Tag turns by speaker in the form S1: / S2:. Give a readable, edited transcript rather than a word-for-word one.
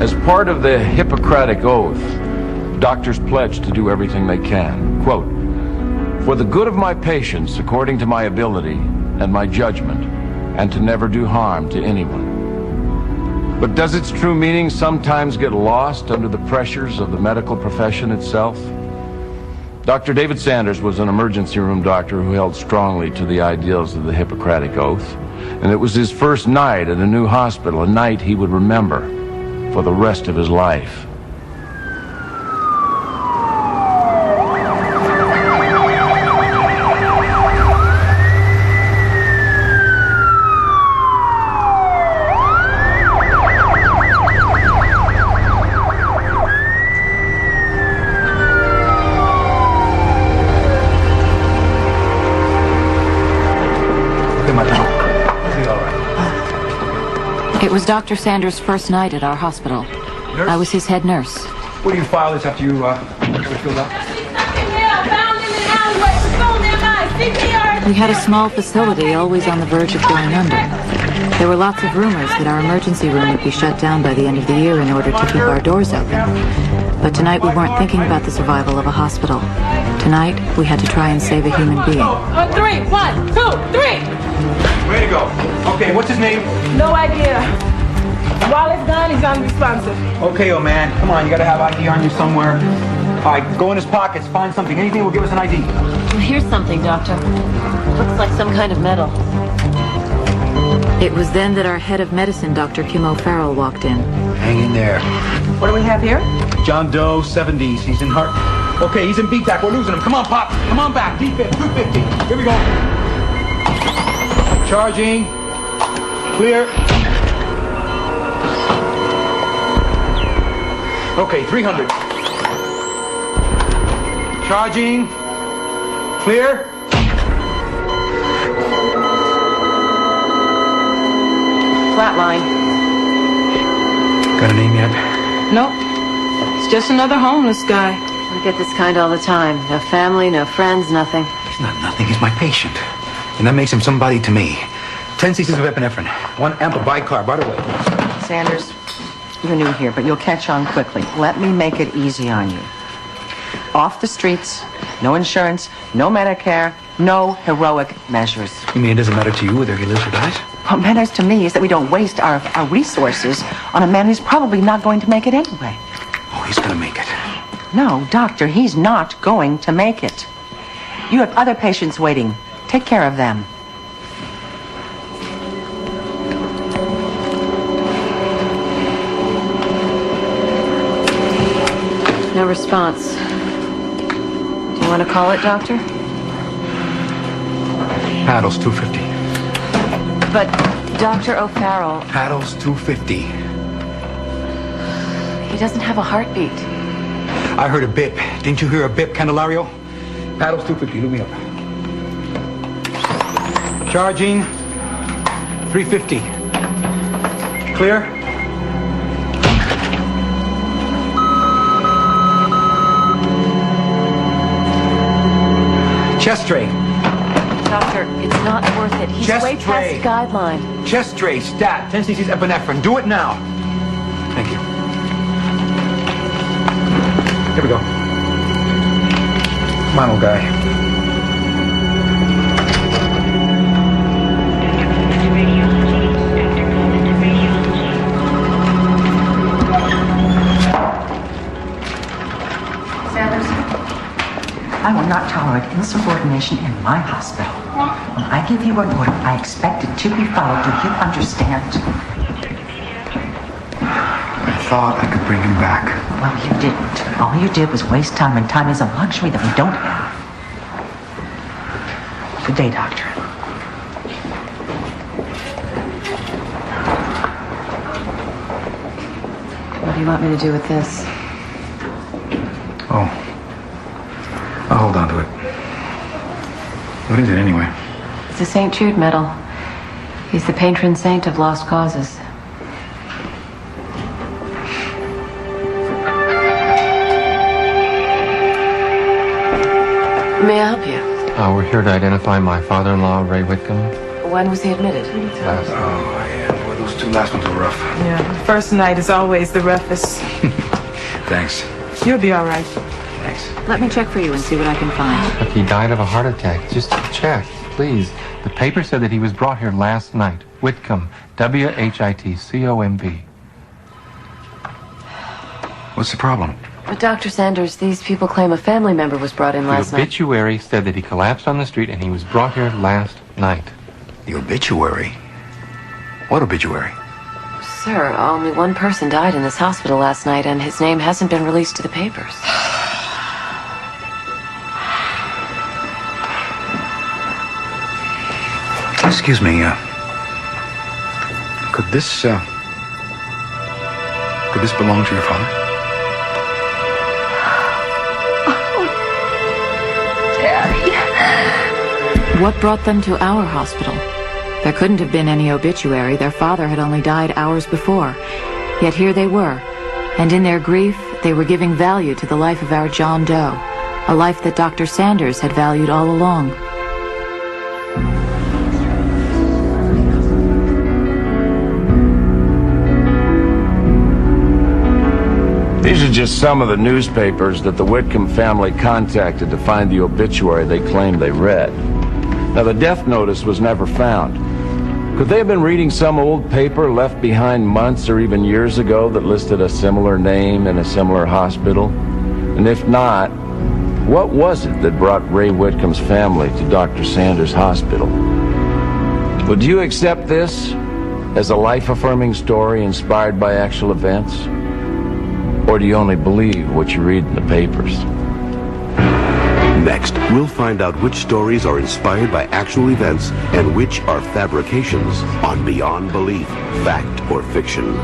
S1: As part of the Hippocratic Oath, doctors pledge to do everything they can. Quote, "For the good of my patients, according to my ability and my judgment, and to never do harm to anyone." But does its true meaning sometimes get lost under the pressures of the medical profession itself? Dr. David Sanders was an emergency room doctor who held strongly to the ideals of the Hippocratic Oath, and it was his first night at a new hospital, a night he would remember for the rest of his life.
S2: It was Dr. Sanders' first night at our hospital.
S3: Nurse?
S2: I was his head nurse.
S3: Where do you file this after you get filled up?
S2: We had a small facility always on the verge of going under. There were lots of rumors that our emergency room would be shut down by the end of the year in order to keep our doors open. But tonight we weren't thinking about the survival of a hospital. Tonight we had to try and save a human being.
S4: On three. 1, 2, 3.
S3: Way to go. Okay, what's his name?
S4: No idea. While it's done, he's unresponsive.
S3: Okay, oh man, come on, you gotta have ID on you somewhere. All right, go in his pockets, find something. Anything will give us an ID.
S5: Here's something, Doctor. Looks like some kind of metal.
S2: It was then that our head of medicine, Dr. Kim O'Farrell, walked in.
S3: Hang in there.
S4: What do we have here?
S3: John Doe, 70s. He's in heart. Okay, he's in BTAC. We're losing him. Come on, Pop. Come on back. D-Fit, 250. Here we go. Charging. Clear. Okay, 300. Charging. Clear.
S4: Flatline.
S3: Got a name yet?
S4: Nope. It's just another homeless guy.
S5: We get this kind all the time. No family, no friends, nothing.
S3: He's not nothing. He's my patient. And that makes him somebody to me. 10 cc's of epinephrine. 1 amp of bicarb. Right away.
S6: Sanders, you're new here, but you'll catch on quickly. Let me make it easy on you. Off the streets, no insurance, no Medicare, no heroic measures.
S3: You mean it doesn't matter to you whether he lives or dies?
S6: What matters to me is that we don't waste our resources on a man who's probably not going to make it anyway.
S3: Oh, he's gonna make it.
S6: No, doctor, he's not going to make it. You have other patients waiting. Take care of them.
S5: No response. Do you want to call it, Doctor?
S3: Paddles, 250.
S5: But Dr. O'Farrell,
S3: Paddles, 250.
S5: he doesn't have a heartbeat.
S3: I heard a bip. Didn't you hear a bip, Candelario? Paddles, 250. Look me up. Charging. 350. Clear? Chest tray.
S5: Doctor, it's not worth it. He's
S3: Chest
S5: way
S3: tray.
S5: past guideline.
S3: Chest tray, stat, 10 cc's epinephrine. Do it now. Thank you. Here we go. Come on, old guy.
S6: Sanders, I will not tolerate insubordination in my hospital. When I give you an order, I expect it to be followed. Do you understand?
S3: I thought I could bring him back.
S6: Well, you didn't. All you did was waste time, and time is a luxury that we don't have. Good day, doctor.
S5: What do you want me to do with this?
S3: Oh. I'll hold on to it. What is it anyway?
S5: It's a St. Jude medal. He's the patron saint of lost causes. May I help you?
S7: We're here to identify my father-in-law, Ray Whitcomb.
S5: When was he admitted?
S3: Oh, yeah. Boy, those two last ones were rough.
S4: Yeah, first night is always the roughest.
S3: Thanks.
S4: You'll be all right.
S3: Thanks.
S2: Let me check for you and see what I can find.
S7: Look, he died of a heart attack. Just check, please. The paper said that he was brought here last night. Whitcomb. W-H-I-T-C-O-M-B.
S3: What's the problem?
S5: But Dr. Sanders, these people claim a family member was brought in last
S7: The
S5: night.
S7: obituary said that he collapsed on the street and he was brought here last night.
S3: The obituary? What obituary?
S5: Sir, only one person died in this hospital last night, and his name hasn't been released to the papers.
S3: Excuse me, could this belong to your father?
S2: What brought them to our hospital? There couldn't have been any obituary. Their father had only died hours before. Yet here they were, and in their grief, they were giving value to the life of our John Doe, a life that Dr. Sanders had valued all along.
S1: These are just some of the newspapers that the Whitcomb family contacted to find the obituary they claimed they read. Now, the death notice was never found. Could they have been reading some old paper left behind months or even years ago that listed a similar name in a similar hospital? And if not, what was it that brought Ray Whitcomb's family to Dr. Sanders' hospital? Would you accept this as a life-affirming story inspired by actual events? Or do you only believe what you read in the papers?
S8: Next, we'll find out which stories are inspired by actual events and which are fabrications on Beyond Belief, Fact or Fiction.